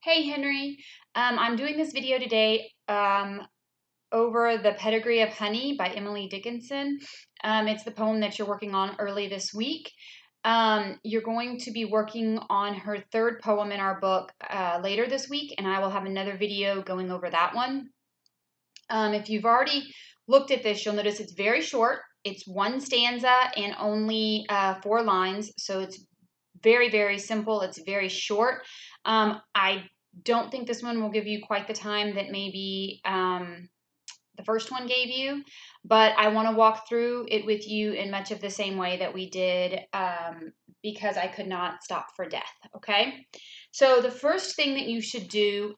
Hey Henry, I'm doing this video today over the Pedigree of Honey by Emily Dickinson. It's the poem that you're working on early this week. You're going to be working on her third poem in our book later this week, and I will have another video going over that one. If you've already looked at this, you'll notice it's very short. It's one stanza and only 4 lines, so it's very, very simple. It's very short. I don't think this one will give you quite the time that maybe the first one gave you, but I want to walk through it with you in much of the same way that we did because I could not stop for death, okay? So the first thing that you should do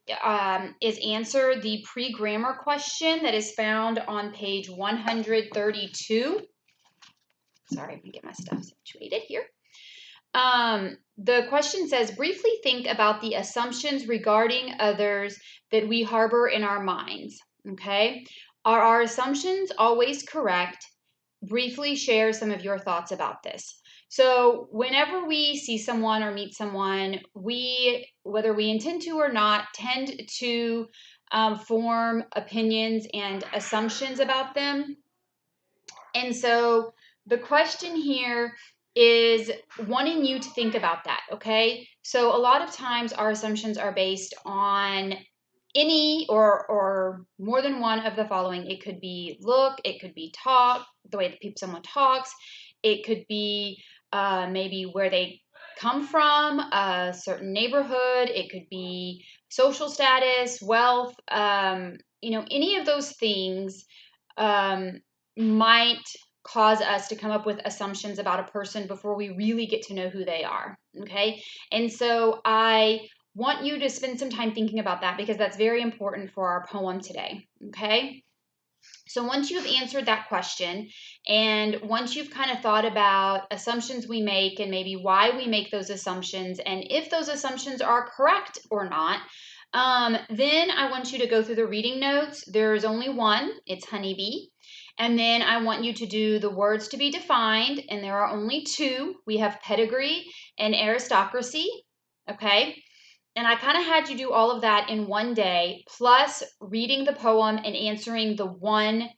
is answer the pre-grammar question that is found on page 132. Sorry, let me get my stuff situated here. The question says, briefly think about the assumptions regarding others that we harbor in our minds. Okay. Are our assumptions always correct? Briefly share some of your thoughts about this. So whenever we see someone or meet someone, whether we intend to or not, tend to form opinions and assumptions about them. And so the question here is wanting you to think about that, okay? So a lot of times our assumptions are based on any or more than one of the following. It could be look, it could be talk, the way that someone talks, it could be maybe where they come from, a certain neighborhood, it could be social status, wealth, any of those things might cause us to come up with assumptions about a person before we really get to know who they are, okay? And so I want you to spend some time thinking about that because that's very important for our poem today, okay? So once you've answered that question and once you've kind of thought about assumptions we make and maybe why we make those assumptions and if those assumptions are correct or not, then I want you to go through the reading notes. There's only one, it's honeybee. And then I want you to do the words to be defined, and there are only 2. We have pedigree and aristocracy, okay? And I kind of had you do all of that in one day, plus reading the poem and answering the one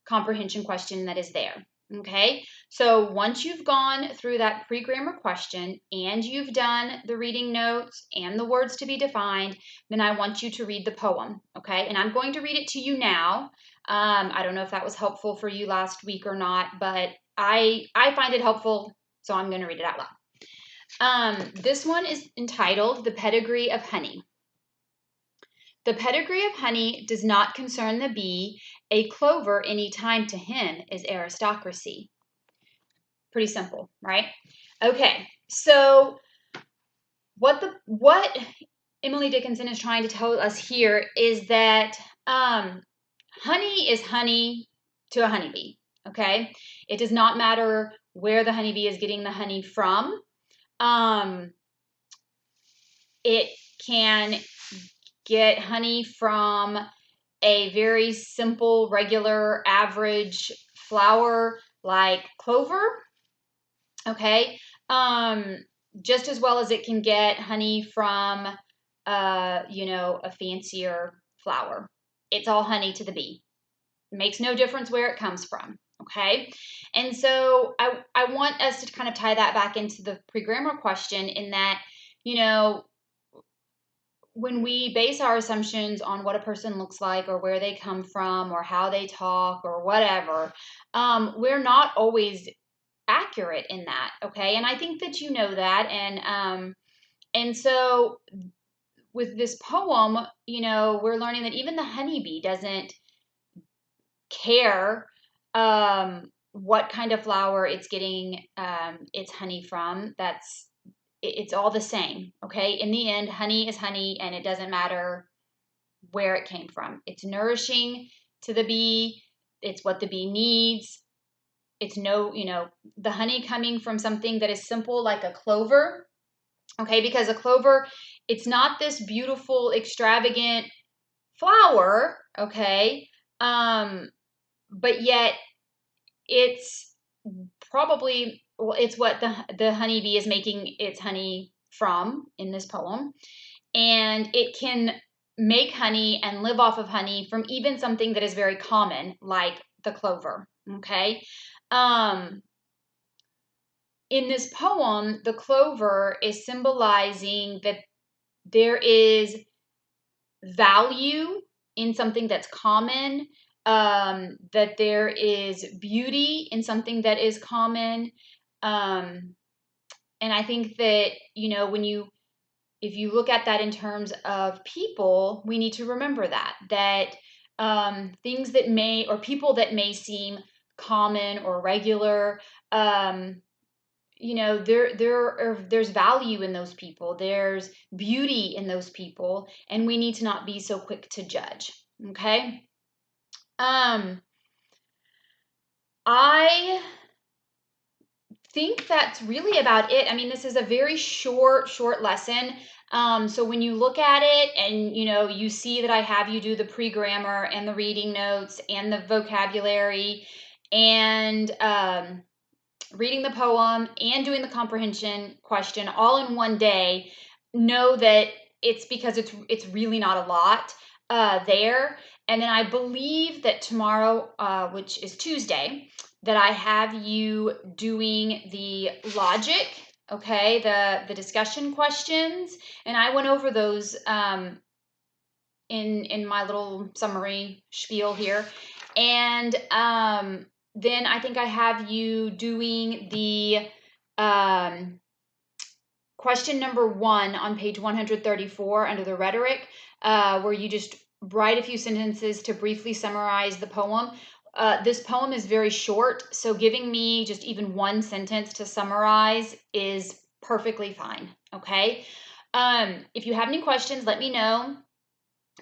comprehension question that is there, okay? So once you've gone through that pre-grammar question and you've done the reading notes and the words to be defined, then I want you to read the poem, okay? And I'm going to read it to you now. I don't know if that was helpful for you last week or not, but I find it helpful, so I'm going to read it out loud. This one is entitled The Pedigree of Honey. The pedigree of honey does not concern the bee. A clover any time to him is aristocracy. Pretty simple, right? Okay, so what Emily Dickinson is trying to tell us here is that honey is honey to a honeybee, okay? It does not matter where the honeybee is getting the honey from. It can get honey from a very simple, regular, average flower like clover, okay? Just as well as it can get honey from, a fancier flower. It's all honey to the bee. It makes no difference where it comes from, okay? And so I want us to kind of tie that back into the pre-grammar question in that, when we base our assumptions on what a person looks like or where they come from or how they talk or whatever, we're not always accurate in that, okay? And I think that you know that. And so with this poem, we're learning that even the honeybee doesn't care what kind of flower it's getting its honey from. It's all the same, okay? In the end, honey is honey, and it doesn't matter where it came from. It's nourishing to the bee. It's what the bee needs. It's the honey coming from something that is simple like a clover, okay? Because a clover, it's not this beautiful, extravagant flower, okay? But yet it's probably, it's what the honeybee is making its honey from in this poem. and it can make honey and live off of honey from even something that is very common, like the clover. Okay. In this poem, the clover is symbolizing that there is value in something that's common, that there is beauty in something that is common. Um, and I think that, if you look at that in terms of people, we need to remember that things that may, or people that may seem common or regular, there's value in those people. There's beauty in those people, and we need to not be so quick to judge. Okay. I think that's really about it. I mean, this is a very short lesson. So when you look at it and, you see that I have you do the pre-grammar and the reading notes and the vocabulary and reading the poem and doing the comprehension question all in one day, know that it's because it's really not a lot there. And then I believe that tomorrow, which is Tuesday, that I have you doing the logic, okay, the discussion questions, and I went over those in my little summary spiel here, and then I think I have you doing the question number 1 on page 134 under the rhetoric, where you just write a few sentences to briefly summarize the poem. This poem is very short, so giving me just even one sentence to summarize is perfectly fine, okay? If you have any questions, let me know.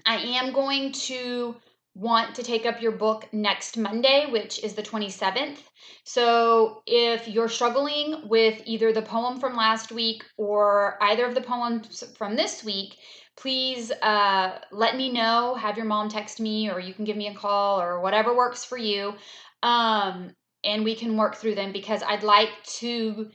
I am going to want to take up your book next Monday, which is the 27th. So if you're struggling with either the poem from last week or either of the poems from this week, please let me know. Have your mom text me, or you can give me a call, or whatever works for you. And we can work through them, because I'd like to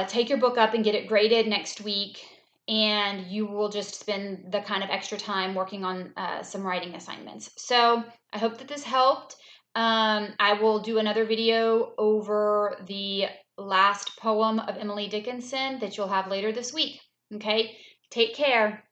take your book up and get it graded next week, and you will just spend the kind of extra time working on some writing assignments. So I hope that this helped. I will do another video over the last poem of Emily Dickinson that you'll have later this week. Okay, take care.